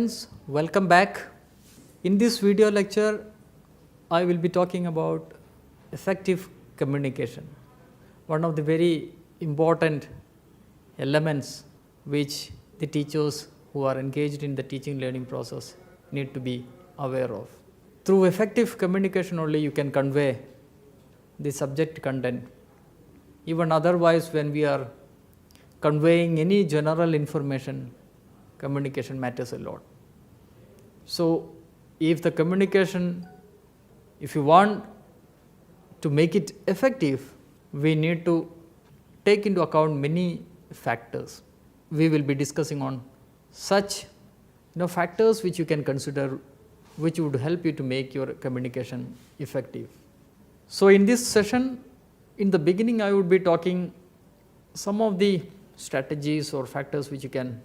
Friends, welcome back. In this video lecture, I will be talking about effective communication, one of the very important elements which the teachers who are engaged in the teaching learning process need to be aware of. Through effective communication only you can convey the subject content. Even otherwise, when we are conveying any general information, communication matters a lot. So, if the communication, if you want to make it effective, we need to take into account many factors. We will be discussing on such factors which you can consider, which would help you to make your communication effective. So, in this session, in the beginning I would be talking some of the strategies or factors which you can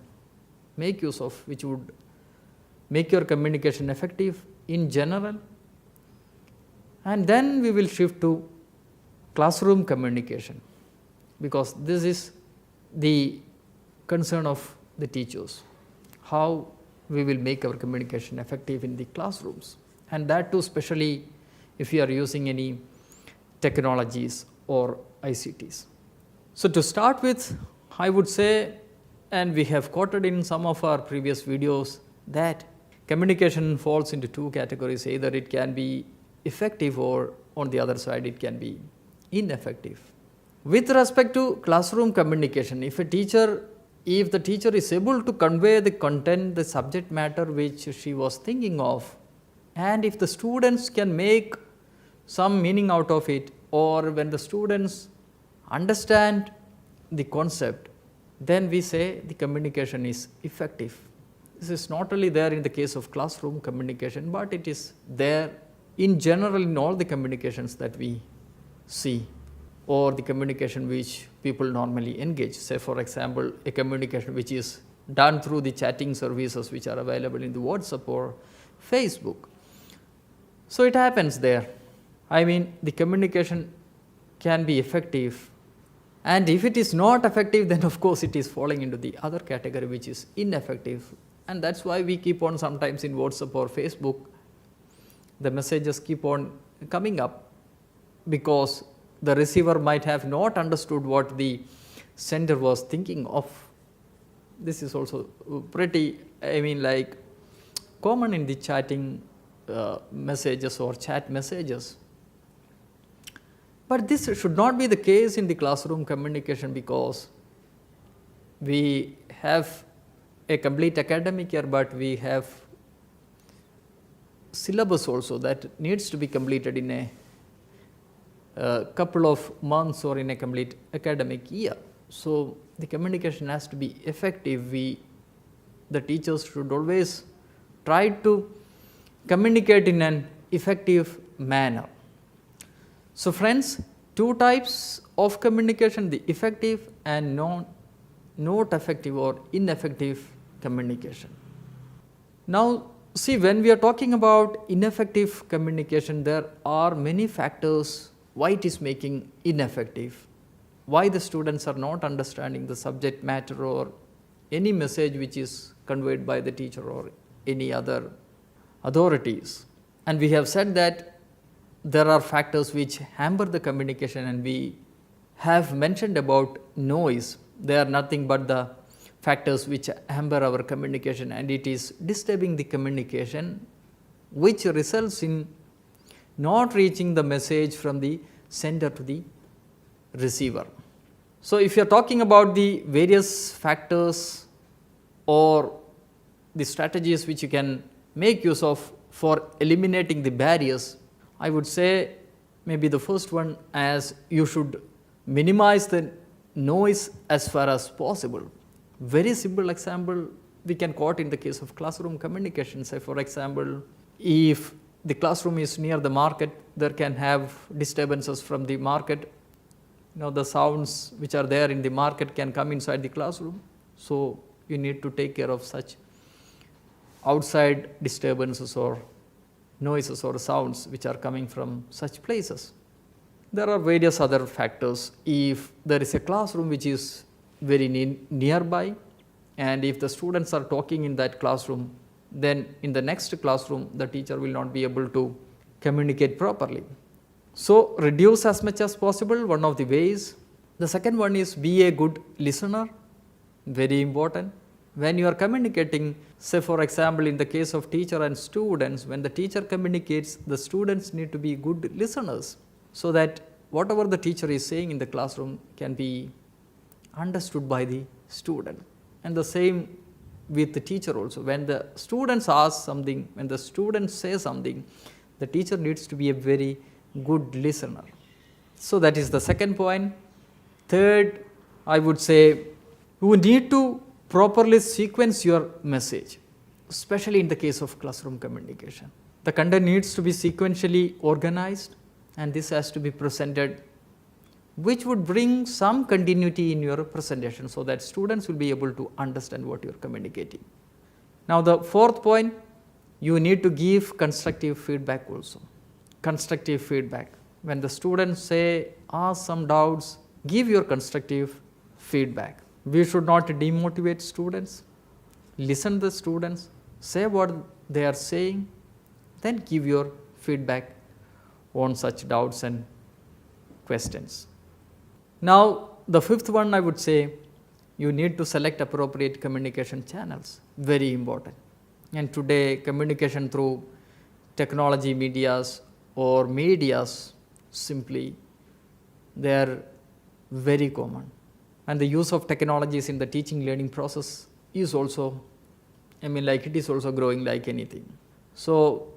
make use of, which would make your communication effective in general, and then we will shift to classroom communication, because this is the concern of the teachers, how we will make our communication effective in the classrooms, and that too especially if you are using any technologies or ICTs. So, to start with, I would say, and we have quoted in some of our previous videos, that communication falls into two categories. Either it can be effective or on the other side it can be ineffective. With respect to classroom communication, if the teacher is able to convey the content, the subject matter which she was thinking of, and if the students can make some meaning out of it, or when the students understand the concept, then we say the communication is effective. This is not only there in the case of classroom communication, but it is there in general in all the communications that we see, or the communication which people normally engage. Say for example, a communication which is done through the chatting services which are available in the WhatsApp or Facebook. So, it happens there. I mean, the communication can be effective, and if it is not effective, then of course it is falling into the other category which is ineffective, and that is why we keep on sometimes in WhatsApp or Facebook, the messages keep on coming up, because the receiver might have not understood what the sender was thinking of. This is also pretty, common in the chatting messages or chat messages. But this should not be the case in the classroom communication, because we have a complete academic year, but we have syllabus also that needs to be completed in a couple of months or in a complete academic year. So, the communication has to be effective. The teachers should always try to communicate in an effective manner. So, friends, two types of communication, the effective and not effective or ineffective communication. Now, see, when we are talking about ineffective communication, there are many factors why it is making ineffective, why the students are not understanding the subject matter or any message which is conveyed by the teacher or any other authorities. And we have said that there are factors which hamper the communication, and we have mentioned about noise. They are nothing but the factors which hamper our communication, and it is disturbing the communication, which results in not reaching the message from the sender to the receiver. So, if you are talking about the various factors or the strategies which you can make use of for eliminating the barriers, I would say maybe the first one, as you should minimize the noise as far as possible. Very simple example we can quote in the case of classroom communication. Say for example, if the classroom is near the market, there can have disturbances from the market. The sounds which are there in the market can come inside the classroom. So, you need to take care of such outside disturbances or noises or sounds which are coming from such places. There are various other factors. If there is a classroom which is very nearby, and if the students are talking in that classroom, then in the next classroom the teacher will not be able to communicate properly. So, reduce as much as possible, one of the ways. The second one is be a good listener, very important. When you are communicating, say for example in the case of teacher and students, when the teacher communicates, the students need to be good listeners, so that whatever the teacher is saying in the classroom can be understood by the student. And the same with the teacher also. When the students ask something, when the students say something, the teacher needs to be a very good listener. So that is the second point. Third, I would say you need to properly sequence your message, especially in the case of classroom communication. The content needs to be sequentially organized, and this has to be presented, which would bring some continuity in your presentation, so that students will be able to understand what you are communicating. Now the fourth point, you need to give constructive feedback also. Constructive feedback. When the students say, ask some doubts, give your constructive feedback. We should not demotivate students. Listen to the students, say what they are saying, then give your feedback on such doubts and questions. Now, the fifth one, I would say, you need to select appropriate communication channels, very important. And today, communication through technology medias or medias, simply, they are very common. And the use of technologies in the teaching learning process is also, it is also growing like anything. So,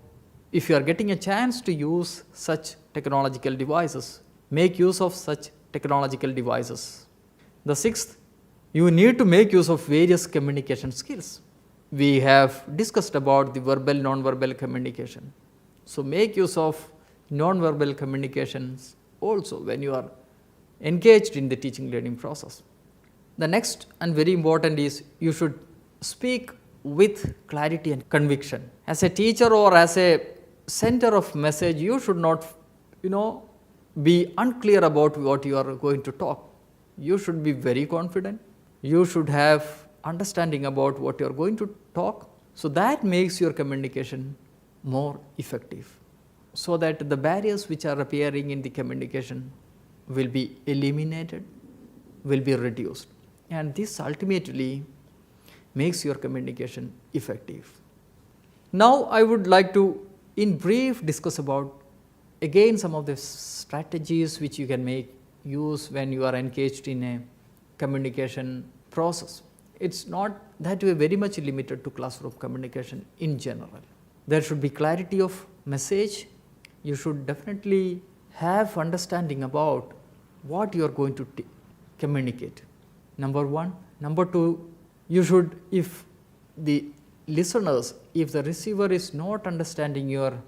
if you are getting a chance to use such technological devices, make use of such technological devices. The sixth, you need to make use of various communication skills. We have discussed about the verbal, non-verbal communication. So, make use of non-verbal communications also when you are engaged in the teaching learning process. The next and very important is you should speak with clarity and conviction. As a teacher or as a center of message, you should not be unclear about what you are going to talk. You should be very confident. You should have understanding about what you are going to talk. So that makes your communication more effective, so that the barriers which are appearing in the communication will be eliminated, will be reduced, and this ultimately makes your communication effective. Now I would like to in brief discuss about again some of the strategies which you can use when you are engaged in a communication process. It's not that way very much limited to classroom communication in general. There should be clarity of message. You should definitely have understanding about what you are going to communicate. Number one. Number two, you should, if the listeners, if the receiver is not understanding your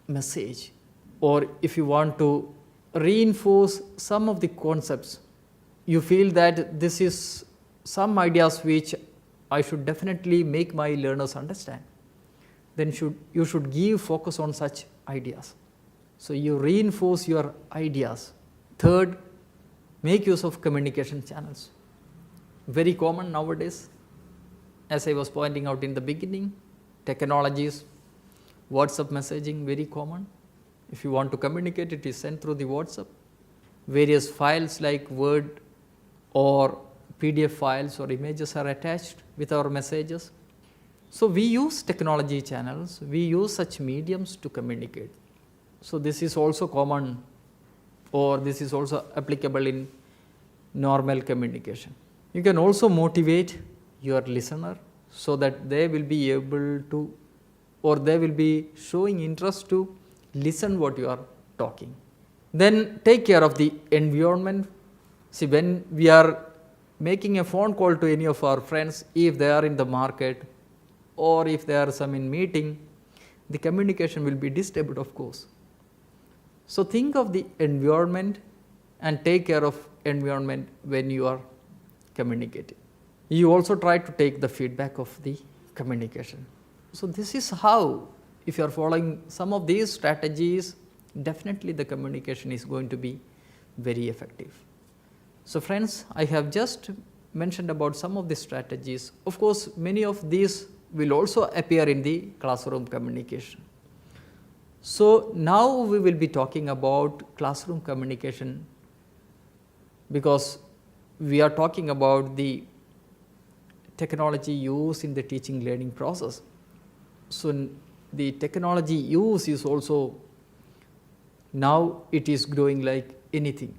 message, or if you want to reinforce some of the concepts, you feel that this is some ideas which I should definitely make my learners understand, then you should give focus on such ideas. So you reinforce your ideas. Third, make use of communication channels. Very common nowadays, as I was pointing out in the beginning, technologies, WhatsApp messaging, very common. If you want to communicate, it is sent through the WhatsApp. Various files like Word or PDF files or images are attached with our messages. So we use technology channels, we use such mediums to communicate. So this is also common, or this is also applicable in normal communication. You can also motivate your listener so that they will be able to, or they will be showing interest to listen what you are talking. Then take care of the environment. See, when we are making a phone call to any of our friends, if they are in the market or if they are some in meeting, the communication will be disturbed, of course. So think of the environment and take care of environment when you are communicating. You also try to take the feedback of the communication. So this is how, if you are following some of these strategies, definitely the communication is going to be very effective. So friends, I have just mentioned about some of the strategies. Of course, many of these will also appear in the classroom communication. So now we will be talking about classroom communication, because we are talking about the technology used in the teaching learning process. So the technology use is also, now it is growing like anything.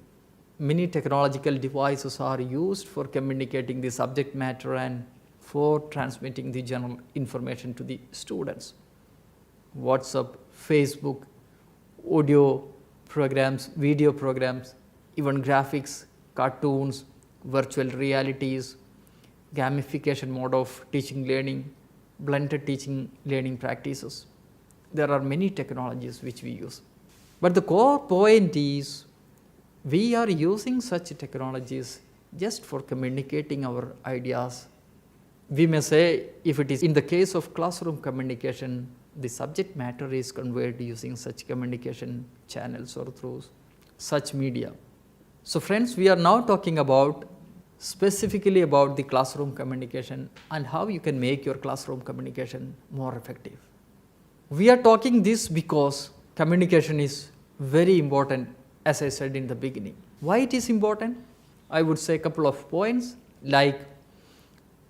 Many technological devices are used for communicating the subject matter and for transmitting the general information to the students. WhatsApp, Facebook, audio programs, video programs, even graphics, cartoons, virtual realities, gamification mode of teaching learning, blended teaching learning practices. There are many technologies which we use. But the core point is, we are using such technologies just for communicating our ideas. We may say, if it is in the case of classroom communication, the subject matter is conveyed using such communication channels or through such media. So friends, we are now talking about specifically about the classroom communication and how you can make your classroom communication more effective. We are talking this because communication is very important, as I said in the beginning. Why it is important? I would say a couple of points, like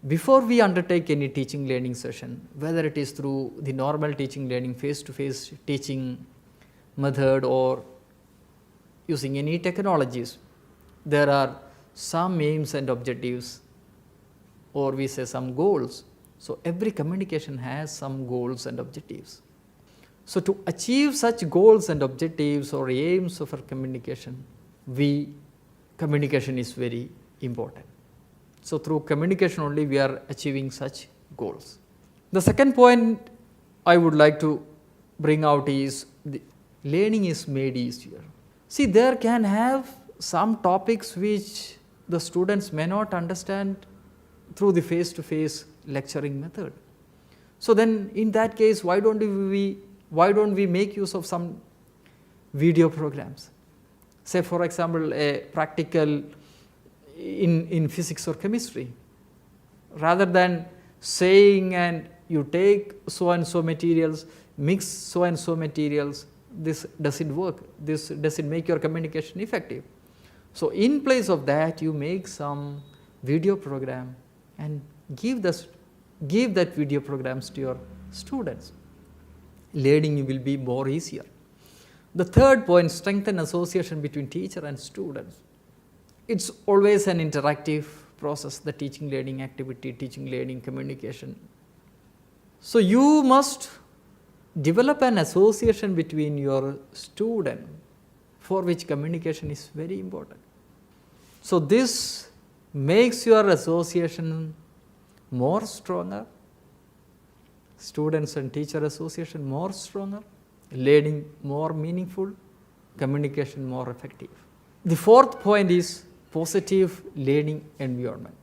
before we undertake any teaching learning session, whether it is through the normal teaching learning, face-to-face teaching method, or using any technologies, there are some aims and objectives, or we say some goals. So every communication has some goals and objectives. So to achieve such goals and objectives or aims of our communication, communication is very important. So through communication only we are achieving such goals. The second point I would like to bring out is the learning is made easier. See, there can have some topics which the students may not understand through the face-to-face lecturing method. So then in that case, why don't we make use of some video programs? Say for example, a practical in physics or chemistry. Rather than saying and you take so and so materials, mix so and so materials, this doesn't work, this doesn't make your communication effective. So in place of that, you make some video program and give that video programs to your students. Learning will be more easier. The third point, strengthen association between teacher and students. It's always an interactive process, the teaching learning activity, teaching learning communication. So you must develop an association between your student, for which communication is very important. So this makes your association more stronger, students and teacher association more stronger, learning more meaningful, communication more effective. The fourth point is positive learning environment.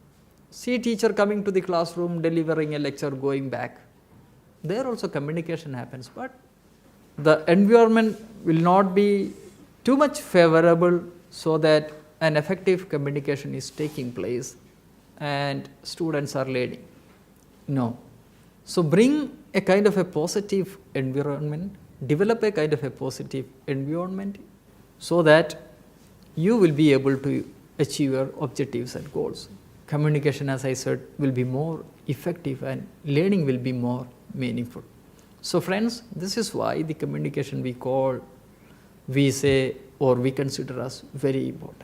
See teacher coming to the classroom, delivering a lecture, going back. There also communication happens, but the environment will not be too much favorable so that an effective communication is taking place and students are learning. No. So bring a kind of a positive environment, develop a kind of a positive environment so that you will be able to achieve your objectives and goals. Communication, as I said, will be more effective and learning will be more meaningful. So friends, this is why the communication we say or we consider as very important.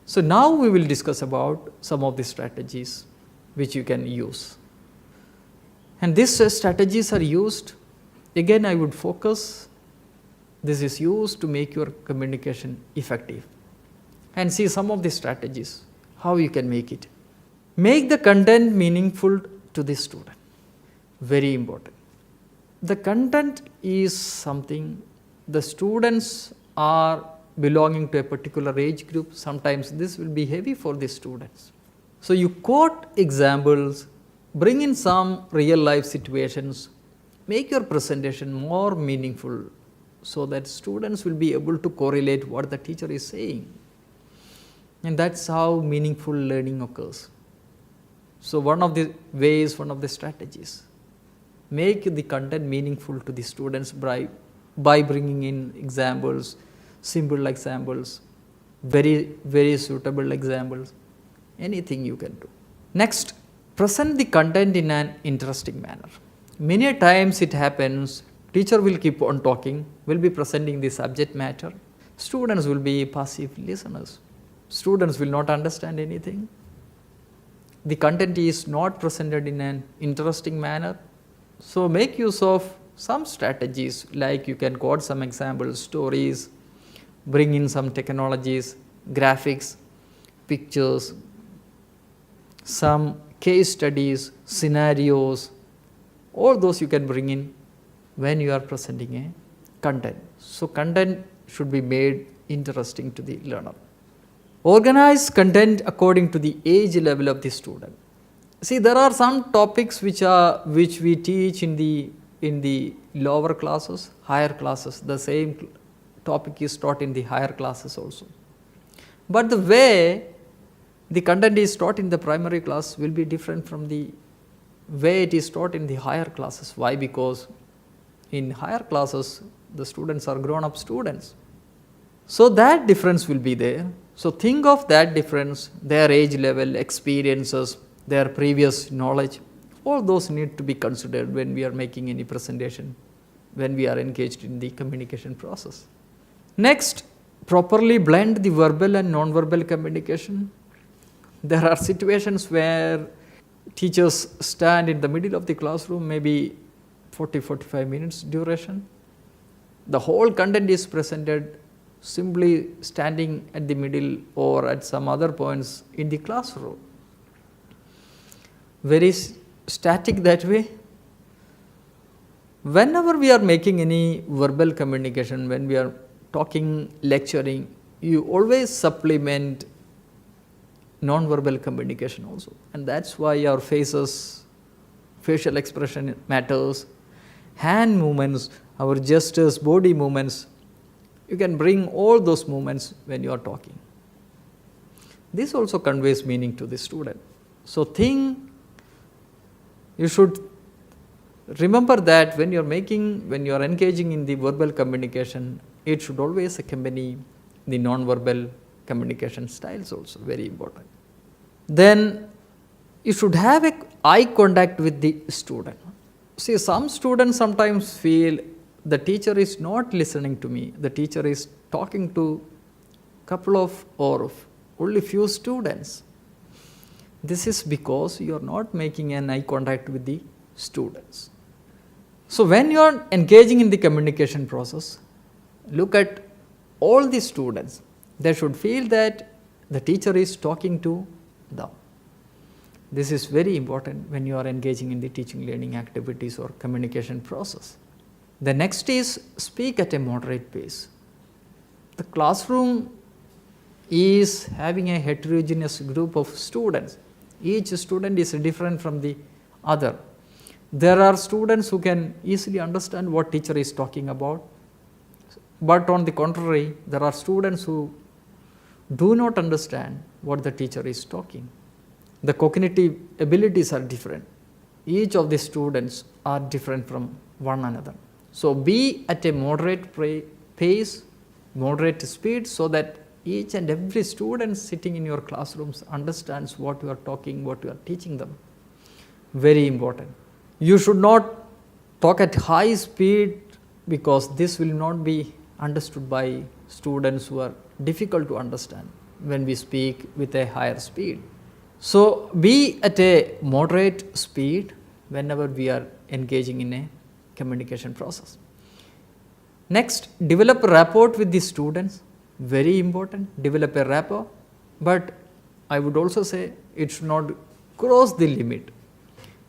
So now we will discuss about some of the strategies which you can use. And these strategies are used, again I would focus, this is used to make your communication effective. And see some of the strategies, how you can make it. Make the content meaningful to the student, very important. The content is something, the students are belonging to a particular age group, sometimes this will be heavy for the students. So you quote examples, bring in some real life situations, make your presentation more meaningful so that students will be able to correlate what the teacher is saying. And that's how meaningful learning occurs. So one of the ways, one of the strategies, make the content meaningful to the students by bringing in examples, simple examples, very suitable examples, anything you can do. Next, present the content in an interesting manner. Many times it happens, teacher will keep on talking, will be presenting the subject matter. Students will be passive listeners. Students will not understand anything. The content is not presented in an interesting manner. So make use of some strategies, like you can quote some examples, stories, bring in some technologies, graphics, pictures, some case studies, scenarios, all those you can bring in when you are presenting a content. So content should be made interesting to the learner. Organize content according to the age level of the student. See, there are some topics which we teach in the lower classes, higher classes. The same topic is taught in the higher classes also. But the way the content is taught in the primary class will be different from the way it is taught in the higher classes. Why? Because in higher classes, the students are grown-up students. So that difference will be there. So think of that difference, their age level, experiences, their previous knowledge. All those need to be considered when we are making any presentation, when we are engaged in the communication process. Next, properly blend the verbal and non-verbal communication. There are situations where teachers stand in the middle of the classroom, maybe 40-45 minutes duration. The whole content is presented simply standing at the middle or at some other points in the classroom. Very static that way. Whenever we are making any verbal communication, when we are talking, lecturing, you always supplement non-verbal communication also. And that's why our faces, facial expression matters, hand movements, our gestures, body movements. You can bring all those movements when you are talking. This also conveys meaning to the student. So you should remember that when you are engaging in the verbal communication, it should always accompany the non-verbal communication styles also, very important. Then you should have an eye contact with the student. See, some students sometimes feel the teacher is not listening to me, the teacher is talking to couple of or only few students. This is because you are not making an eye contact with the students. So when you are engaging in the communication process, look at all the students. They should feel that the teacher is talking to them. This is very important when you are engaging in the teaching learning activities or communication process. The next is speak at a moderate pace. The classroom is having a heterogeneous group of students. Each student is different from the other. There are students who can easily understand what teacher is talking about, but on the contrary, there are students who do not understand what the teacher is talking. The cognitive abilities are different. Each of the students are different from one another. So be at a moderate pace, moderate speed, so that each and every student sitting in your classrooms understands what you are talking, what you are teaching them. Very important. You should not talk at high speed, because this will not be understood by students who are difficult to understand when we speak with a higher speed. So be at a moderate speed whenever we are engaging in a communication process. Next, develop a rapport with the students. Very important, develop a rapport, but I would also say it should not cross the limit.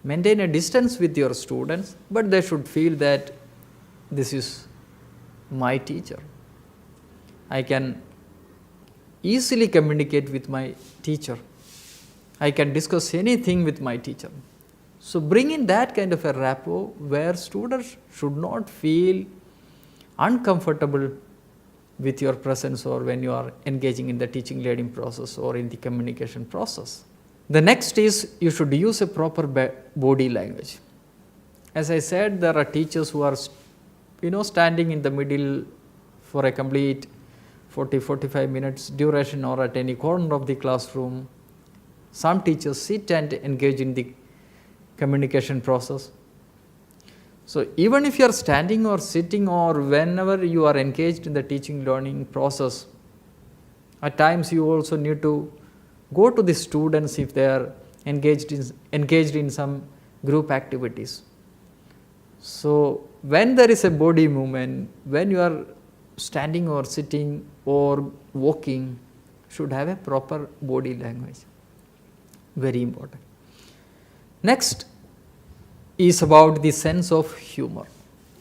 Maintain a distance with your students, but they should feel that this is my teacher. I can easily communicate with my teacher. I can discuss anything with my teacher. So bring in that kind of a rapport where students should not feel uncomfortable with your presence or when you are engaging in the teaching learning process or in the communication process. The next is you should use a proper body language. As I said, there are teachers who are standing in the middle for a complete 40-45 minutes duration or at any corner of the classroom. Some teachers sit and engage in the communication process. So even if you are standing or sitting or whenever you are engaged in the teaching learning process, at times you also need to go to the students if they are engaged in some group activities. So when there is a body movement, when you are standing or sitting or walking, should have a proper body language. Very important. Next is about the sense of humor.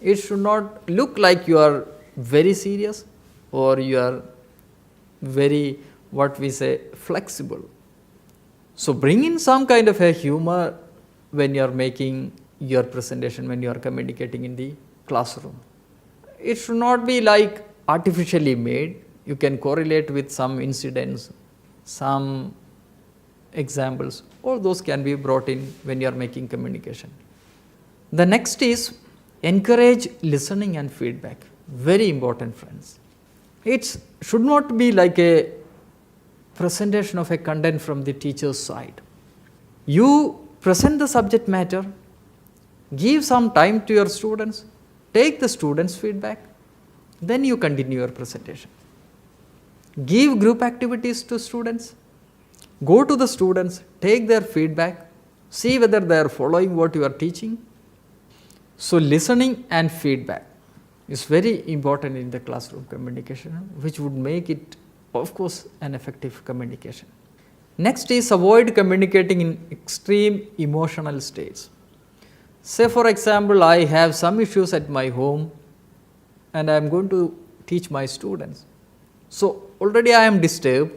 It should not look like you are very serious or you are very, flexible. So bring in some kind of a humor when you are making your presentation, when you are communicating in the classroom. It should not be like artificially made. You can correlate with some incidents, some examples, all those can be brought in when you are making communication. The next is encourage listening and feedback. Very important, friends. It should not be like a presentation of a content from the teacher's side. You present the subject matter, give some time to your students, take the students' feedback, then you continue your presentation. Give group activities to students, go to the students, take their feedback, see whether they are following what you are teaching. So listening and feedback is very important in the classroom communication, which would make it, of course, an effective communication. Next is avoid communicating in extreme emotional states. Say for example, I have some issues at my home and I am going to teach my students. So already I am disturbed.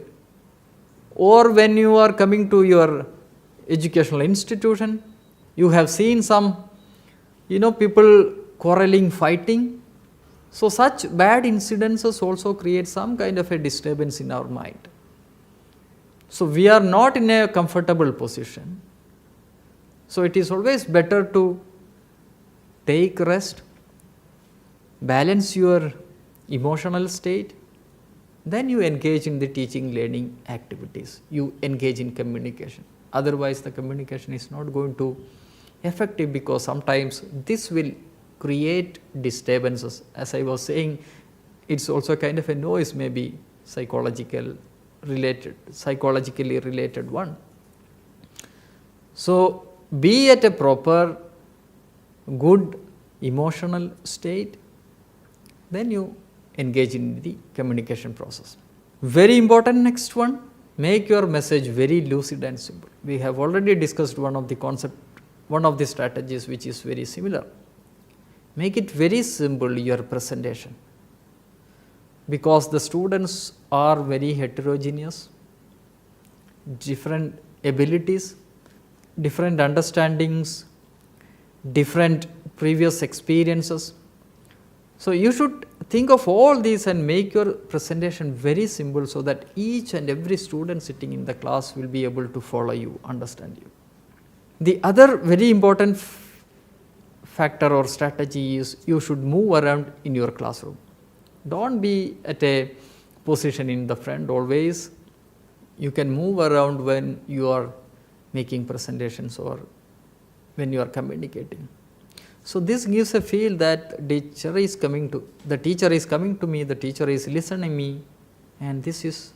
Or when you are coming to your educational institution, you have seen some people quarreling, fighting. So such bad incidences also create some kind of a disturbance in our mind. So we are not in a comfortable position. So it is always better to take rest, balance your emotional state, then you engage in the teaching learning activities. You engage in communication. Otherwise the communication is not going to effective, because sometimes this will create disturbances. As I was saying, it's also kind of a noise, maybe psychologically related one. So be at a proper good emotional state, then you engage in the communication process. Very important next one, make your message very lucid and simple. We have already discussed one of the strategies which is very similar. Make it very simple, your presentation, because the students are very heterogeneous, different abilities, different understandings, different previous experiences. So you should think of all these and make your presentation very simple, so that each and every student sitting in the class will be able to follow you, understand you. The other very important factor or strategy is you should move around in your classroom. Don't be at a position in the front always. You can move around when you are making presentations or when you are communicating. So this gives a feel that the teacher is coming to me, the teacher is listening me, and this is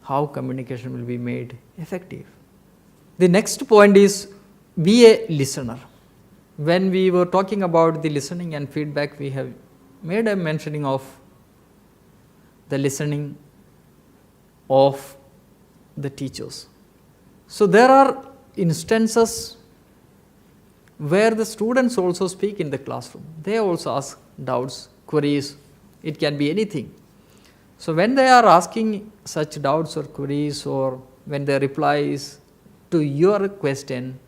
how communication will be made effective. The next point is be a listener. When we were talking about the listening and feedback, we have made a mentioning of the listening of the teachers. So there are instances where the students also speak in the classroom. They also ask doubts, queries, it can be anything. So when they are asking such doubts or queries, or when they replies to your question,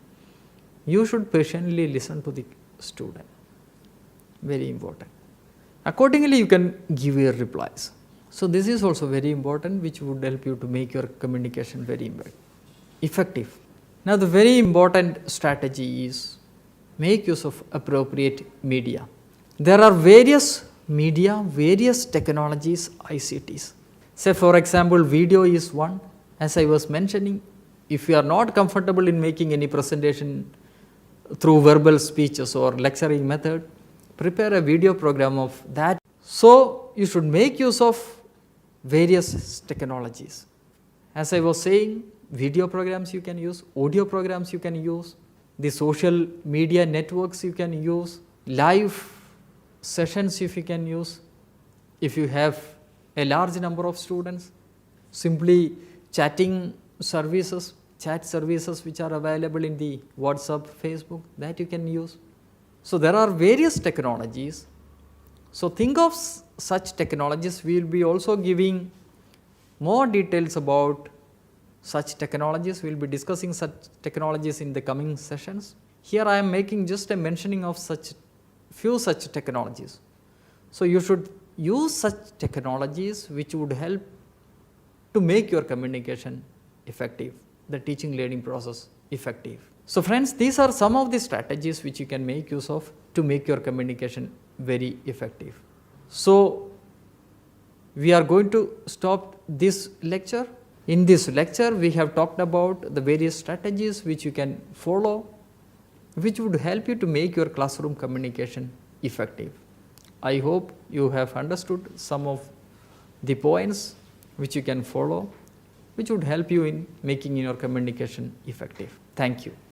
you should patiently listen to the student. Very important. Accordingly, you can give your replies. So this is also very important, which would help you to make your communication very important. effective. Now, the very important strategy is make use of appropriate media. There are various media, various technologies, ICTs. Say for example, video is one. As I was mentioning, if you are not comfortable in making any presentation through verbal speeches or lecturing method, prepare a video program of that. So, you should make use of various technologies. As I was saying, video programs you can use, audio programs you can use, the social media networks you can use, live sessions if you can use. If you have a large number of students, simply chatting services, chat services which are available in the WhatsApp, Facebook, that you can use. So, there are various technologies. So, think of such technologies. We will be also giving more details about such technologies. We will be discussing such technologies in the coming sessions. Here I am making just a mentioning of such few such technologies. So, you should use such technologies which would help to make your communication effective, the teaching learning process effective. So, friends, these are some of the strategies which you can make use of to make your communication very effective. So, we are going to stop this lecture. In this lecture, we have talked about the various strategies which you can follow, which would help you to make your classroom communication effective. I hope you have understood some of the points which you can follow, which would help you in making your communication effective. Thank you.